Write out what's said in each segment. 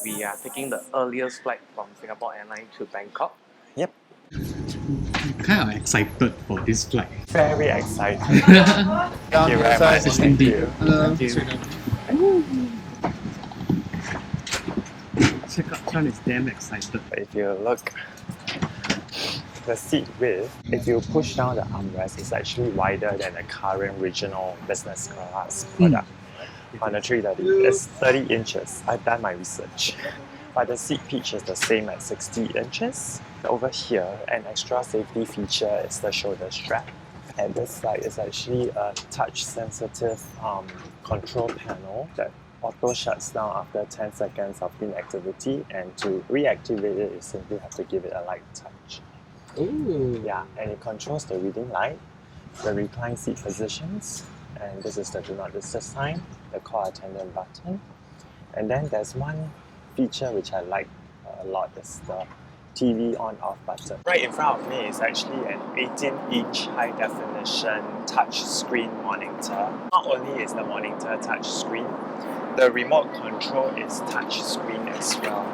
We are taking the earliest flight from Singapore Airlines to Bangkok. Yep. Kind of excited for this flight. Very excited. Thank you very much. Thank you. Hello. Thank you. Check out, Sean is damn excited. If you look, the seat width, if you push down the armrest, it's actually wider than the current regional business class product. On the 330, it's 30 inches. I've done my research. But the seat pitch is the same at 60 inches. Over here, an extra safety feature is the shoulder strap. At this side is actually a touch-sensitive control panel that auto shuts down after 10 seconds of inactivity, and to reactivate it, you simply have to give it a light touch. Ooh. Yeah, and it controls the reading light, the recline seat positions, and this is the do not disturb sign, the call attendant button. And then there's one feature which I like a lot, is the TV on off button. Right in front of me is actually an 18-inch high definition touch screen monitor. Not only is the monitor touch screen, the remote control is touch screen as well.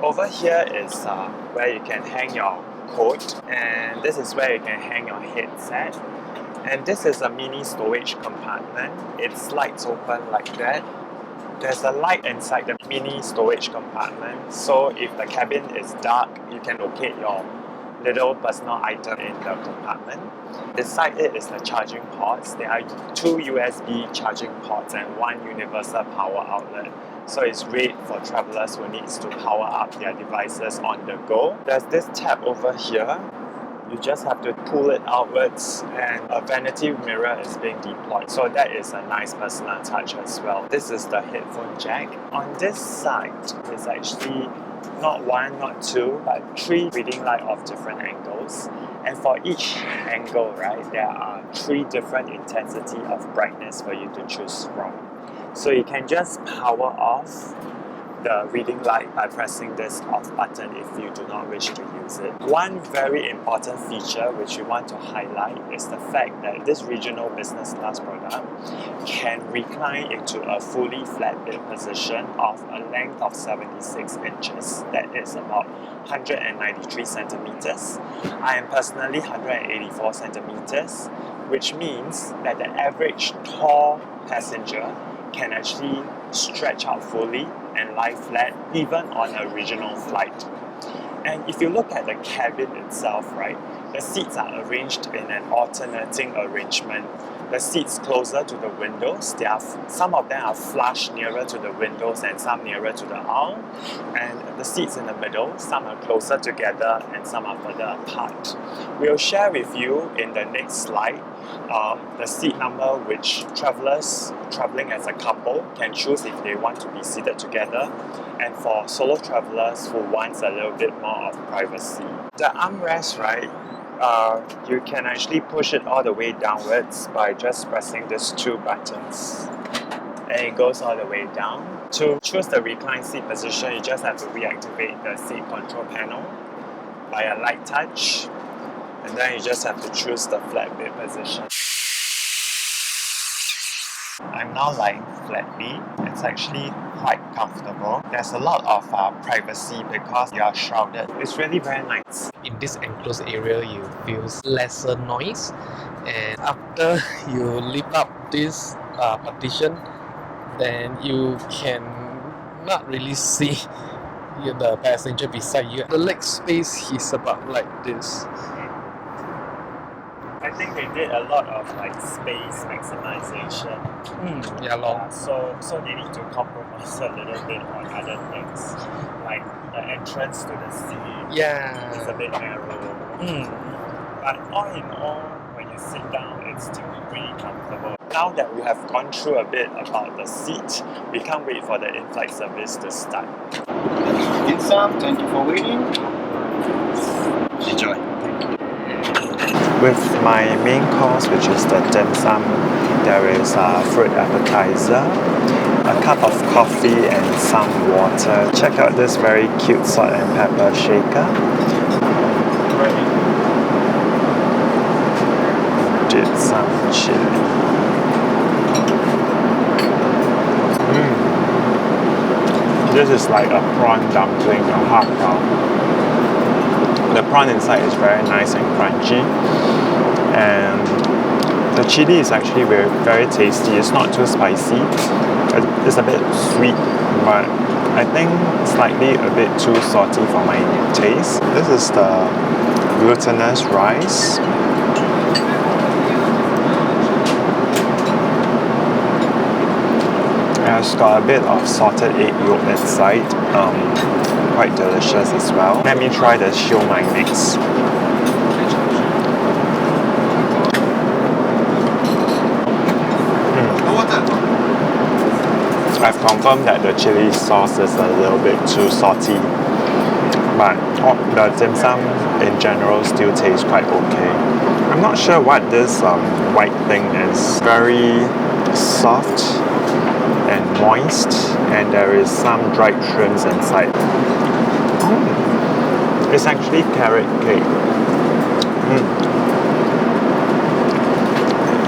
Over here is where you can hang your coat, and this is where you can hang your headset. And this is a mini storage compartment. It slides open like that. There's a light inside the mini storage compartment, so if the cabin is dark, you can locate your little personal item in the compartment. Beside it is the charging ports. There are 2 USB charging ports and 1 universal power outlet. So it's great for travelers who needs to power up their devices on the go. There's this tab over here. You just have to pull it outwards, and a vanity mirror is being deployed. So that is a nice personal touch as well. This is the headphone jack. On this side is actually not 1, not 2, but 3 reading light of different angles. And for each angle, right, there are 3 different intensity of brightness for you to choose from. So you can just power off the reading light by pressing this off button if you do not wish to use it. One very important feature which we want to highlight is the fact that this regional business class product can recline into a fully flat bed position of a length of 76 inches. That is about 193 centimeters. I am personally 184 centimeters, which means that the average tall passenger can actually stretch out fully and lie flat even on a regional flight. And if you look at the cabin itself, right, the seats are arranged in an alternating arrangement. The seats closer to the windows, some of them are flush nearer to the windows and some nearer to the aisle. And the seats in the middle, some are closer together and some are further apart. We'll share with you in the next slide the seat number which travelers traveling as a couple can choose if they want to be seated together, and for solo travelers who wants a little bit more of privacy. The armrest, right, you can actually push it all the way downwards by just pressing these 2 buttons, and it goes all the way down. To choose the recline seat position, you just have to reactivate the seat control panel by a light touch, and then you just have to choose the flat bed position. I'm now lying flatly. It's actually quite comfortable. There's a lot of privacy because you are shrouded. It's really very nice. In this enclosed area, you feel lesser noise, and after you lift up this partition, then you can not really see the passenger beside you. The leg space is about like this. I think they did a lot of like space maximization. Yeah, long. So they need to compromise a little bit on other things, like the entrance to the seat. Yeah. It's a bit narrow. But all in all, when you sit down, it's still pretty comfortable. Now that we have gone through a bit about the seat, we can't wait for the in-flight service to start. Thank you for waiting. Enjoy. With my main course, which is the dim sum, there is a fruit appetizer, a cup of coffee and some water. Check out this very cute salt and pepper shaker. Dip some chili. This is like a prawn dumpling, a hard prawn. The prawn inside is very nice and crunchy, and the chili is actually very, very tasty. It's not too spicy. It's a bit sweet, but I think slightly a bit too salty for my taste. This is the glutinous rice. It's got a bit of salted egg yolk inside, quite delicious as well. Let me try the siu mai mix. I've confirmed that the chili sauce is a little bit too salty, but the dim sum in general still tastes quite okay. I'm not sure what this white thing is. Very soft and moist, and there is some dried shrimps inside. It's actually carrot cake.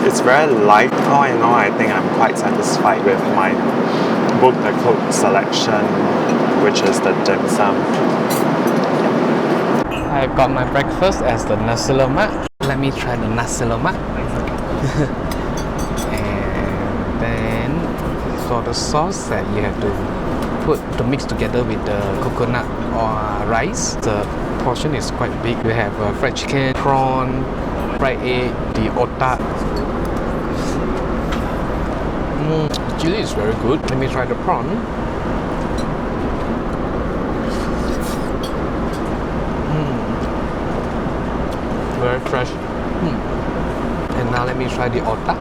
It's very light. All in all, I think I'm quite satisfied with my book the cook selection, which is the dim sum. I got my breakfast as the nasi lemak. Let me try the nasi lemak. And then for the sauce that you have to put to mix together with the coconut or rice. The portion is quite big. We have fried chicken, prawn, fried egg, the otak. The chili is very good. Let me try the prawn. Very fresh. And now let me try the otak.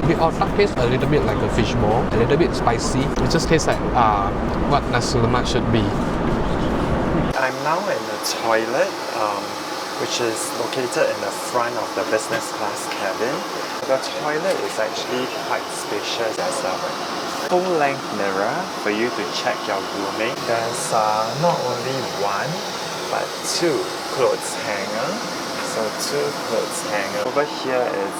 The otak tastes a little bit like a fish ball, a little bit spicy. It just tastes like what nasi lemak should be. I'm now in the toilet, which is located in the front of the business class cabin. The toilet is actually quite spacious. There's a full-length mirror for you to check your grooming. There's not only one, but two clothes hanger. So two clothes hanger. Over here is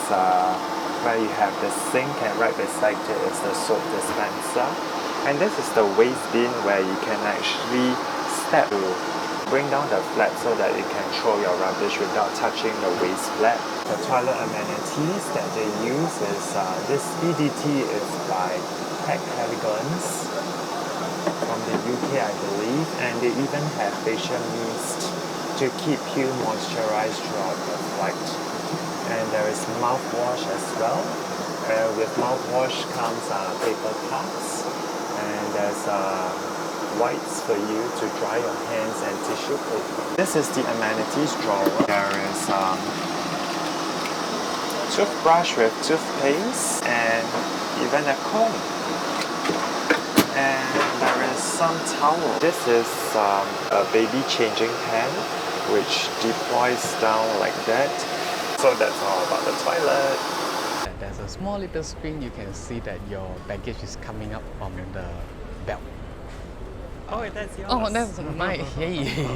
where you have the sink, and right beside it is the soap dispenser. And this is the waste bin where you can actually step to bring down the flap so that you can throw your rubbish without touching the waste flap. The toilet amenities that they use is this EDT is by Elegance from the UK, I believe, and they even have facial mist to keep you moisturized throughout the flight. And there is mouthwash as well. With mouthwash comes paper cups, and there's wipes for you to dry your hands and tissue paper. This is the amenities drawer. There is toothbrush with toothpaste and even a comb. And there is some towel. This is a baby changing pan which deploys down like that. So that's all about the toilet. There's a small little screen. You can see that your baggage is coming up from the belt. Oh, that's yours. Oh, that's mine. Yay.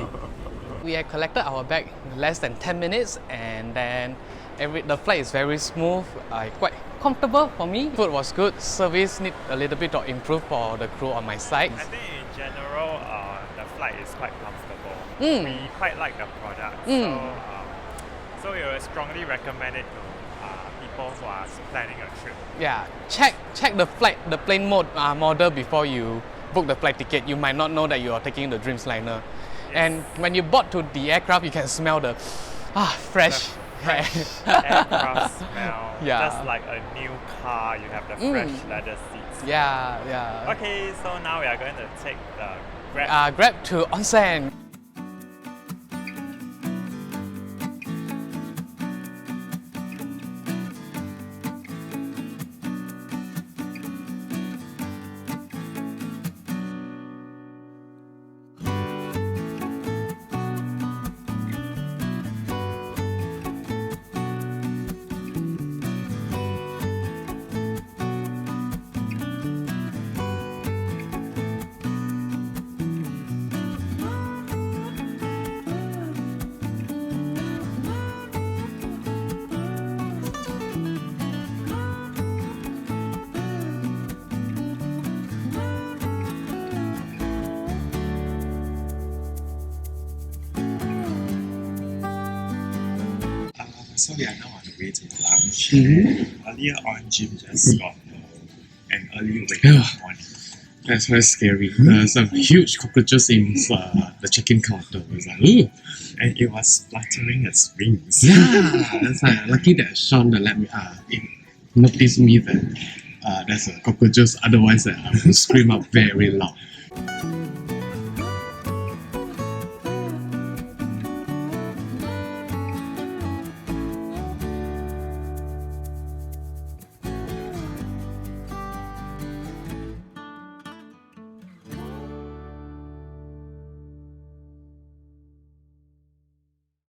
We had collected our bag in less than 10 minutes, and then the flight is very smooth, quite comfortable for me. Food was good. Service need a little bit of improve for the crew on my side. I think in general, the flight is quite comfortable. We quite like the product. So we will strongly recommend it to people who are planning a trip. Yeah, check the plane model before you book the flight ticket. You might not know that you are taking the Dreamliner. Yes. And when you board to the aircraft, you can smell the fresh aircraft smell. Yeah. Just like a new car, you have the fresh leather seats. Yeah. Okay, so now we are going to take the Grab. Grab to onsen. So we are now on the way to the lounge. Mhm. Earlier on, Jim just got an early wake up morning. That's very scary. There's some huge cockroaches in the check-in counter. It was like, ooh. And it was fluttering its wings. Yeah, that's like lucky that Sean let me noticed me that there's a cockroaches. Otherwise, I would scream out very loud.